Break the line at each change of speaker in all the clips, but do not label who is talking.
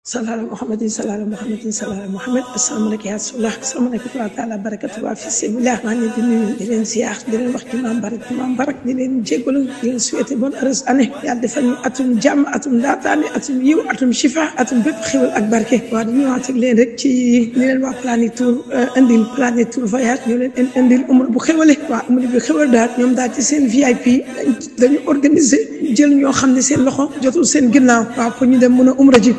Sallallahu Muhammadin sallallahu Muhammadin sallallahu Muhammad asalaamaaleykum ya Rasulullah asalaamaaleykum wa taala barakatu wa fi sabilillah maa ngi leen di nuyu di leen ziar di leen wax jumaa barak di leen jégalu di leen souhaiter bonne heureuse année yàlla defal ñu atum jàmm atum ndaataane atum yiw atum shifa atum bépp xéwal ak barke waaw dañuy wax ak leen rek ci ñu leen wax Planète Tour indil Planète Tour voyage ñu leen indil umra bu xéwale waaw umra bu xéwal daal ñoom daal ci seen VIP dañu organiser jël ñoo xam ne seen loxo jotul seen ginnaaw waaw pour ñu dem mën a umra ji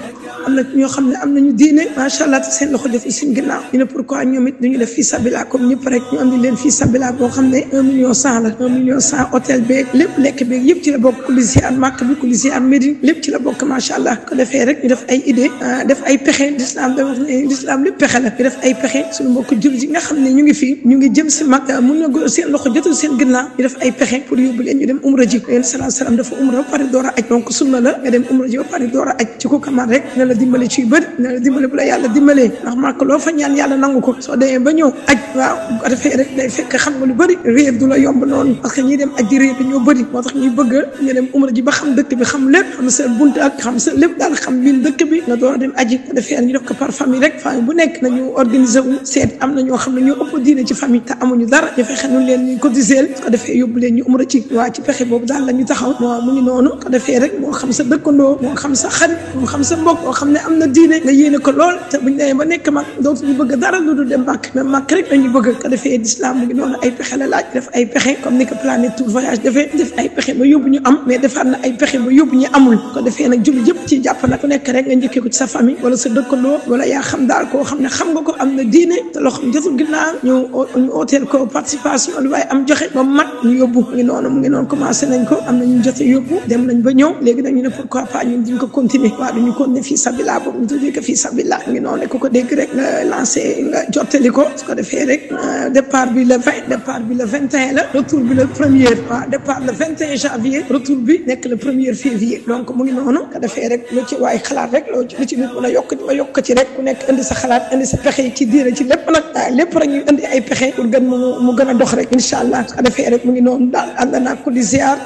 am na ñoo xam ne am nañu diine macha allah te seen loxo jotul seen ginnaaw ñu ne pourquoi ñoom it duñu def fii sabila comme ñëpp rek ñu andi leen fii sabila boo xam ne 1,1 million la 1,1 million hôtel beeg lépp lekk beeg yëpp ci la bokk kulisi at màkk bi kulisi at Médine lépp ci la bokk macha allah ko defee rek ñu def ay idée def ay pexe l'islam da wax ne l'islam lépp pexe la ñu def ay pexe suñu mbokk jullit yi nga xam ne ñu ngi fii ñu ngi jëm si mag mun na góor seen loxo jotul seen ginnaaw ñu def ay pexe pour yóbbu leen ñu dem umra ji yéen salaam dafa umra ba pare door a aj donc sunna la nga dem umra ji ba pare door a aj ci ko kaman rek ne la dimbali ci yu bëri ne la dimbali bu la yàlla dimbalee ndax màkk loo fa ñaan yàlla nangu ko soo demee ba ñëw aj waaw bu ko defee rek day fekk xam nga lu bëri réer du la yomb noonu parce que ñi dem aj di réer dañoo bëri moo tax ñuy bëgg ñu dem umra ji ba xam dëkk bi xam lépp xam sa bunt ak xam sa lépp daal xam miin dëkk bi nga door a dem aji ko defee ñu def ko par famille rek famille bu nekk nañu organiser wu seet am na ñoo xam ne ñoo ëpp diine ci famille te amuñu dara ñu fexe nu leen ñu cotiser su ko defee yóbbu leen ñu umra ci waa ci pexe boobu daal la ñu taxaw moo mu ngi noonu ko defee rek moo xam sa dëkkandoo moo xam sa xarit moo xam sa mbokk moo xam ne am na diine nga yéene ko lool te buñ demee ba nekk mag dootuñu bëgg dara lu dul dem màkk même màkk rek dañuy bëgg ko defee l'islam mu ngi noonu ay pexe la laaj def ay pexe comme ni ko Planète Tour voyage defee def ay pexe ba yóbbu ñu am mais defaat na ay pexe ba yóbbu ñu amul ko defee nag julli yëpp ci jàpp nag ku nekk rek nga njëkkee ko ci sa famille wala sa dëkkandoo wala yaa xam daal koo xam ne xam nga ko am na diine te loo xam jotul ginnaaw ñu ooteel ko participation lu waaye am joxe ba mat ñu yóbbu mu ngi noonu commencé nañ ko am na ñu jote yóbbu dem nañ ba ñëw léegi dañu ne pourquoi pas ñun duñ ko continuer waaw duñu continuer fii sabila boobu ñu tuddee ko fii sabila mu ngi noonu ku ko dégg rek nga lancé nga jottali ko su ko defee rek départ bi le 20 départ bi le 21 la retour bi le 1er waaw départ le 21 janvier retour bi nekk le 1er février donc mu ngi noonu ko defee rek lu ci waay xalaat rek lu ci nit mën a yokk ma yokk ci rek ku nekk indi sa xalaat indi sa pexe ci diine ci lépp nag lépp rek ñu indi ay pexe pour gën mu gën a dox rek incha allah su ko defee rek mu ngi noonu daal ànd naa ko di ziar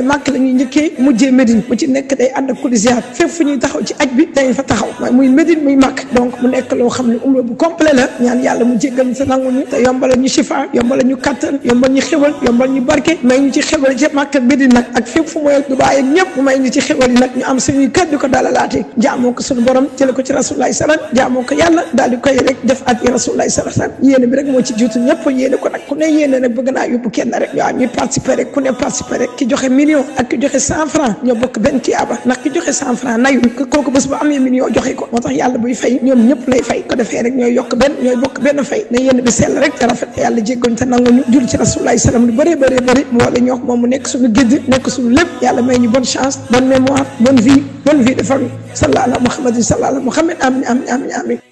màkk la ñuy njëkkee mujjee Médine mu ci nekk day ànd ak ko di ziar fépp fu ñuy taxaw ci aj bi dañ fa taxaw waaye muy Médine muy màkk donc mu nekk loo xam ne umra bu complet la ñaan yàlla mu jéggal ñu te nanguñu te yombal ñu shifa yombal ñu kattan yombal ñu xewal yombal ñu barke may ñu ci xewal ci màkk Médine nag ak fépp fu mooy ak Dubaay ak ñëpp mu may ñu ci xewal yi nag ñu am suñuy kër di ko dalalaate jaamoo ko suñu borom jële ko ci rasulullahi sallam jaamoo ko yàlla daal di koy rek def at yi rasulullahi sallam yéene bi rek moo ci jiitu ñëpp yéene ko nag ku ne yéene nag bëgg naa yóbbu kenn rek waaw ñuy participer rek ku ne participer rek ki joxe million ak ki joxe 100 francs ñoo bokk benn tiyaaba ndax ki joxe 100 francs nayu kooku bés bu amee million joxe ko moo tax yàlla buy fay ñoom ñëpp lay fay ko defee rek ñooy yokk benn ñooy bokk benn fay na yéen bi sell rek te rafet yàlla jéggoñ te nanguñu jul ci rasulullahi sallam lu bëree mu wala ñoo moom mu nekk suñu guide nekk suñu lépp yàlla may ñu bonne chance bonne mémoire bonne vie de famille sallallahu Muhammadin sallallahu Muhammad amin amin amin amin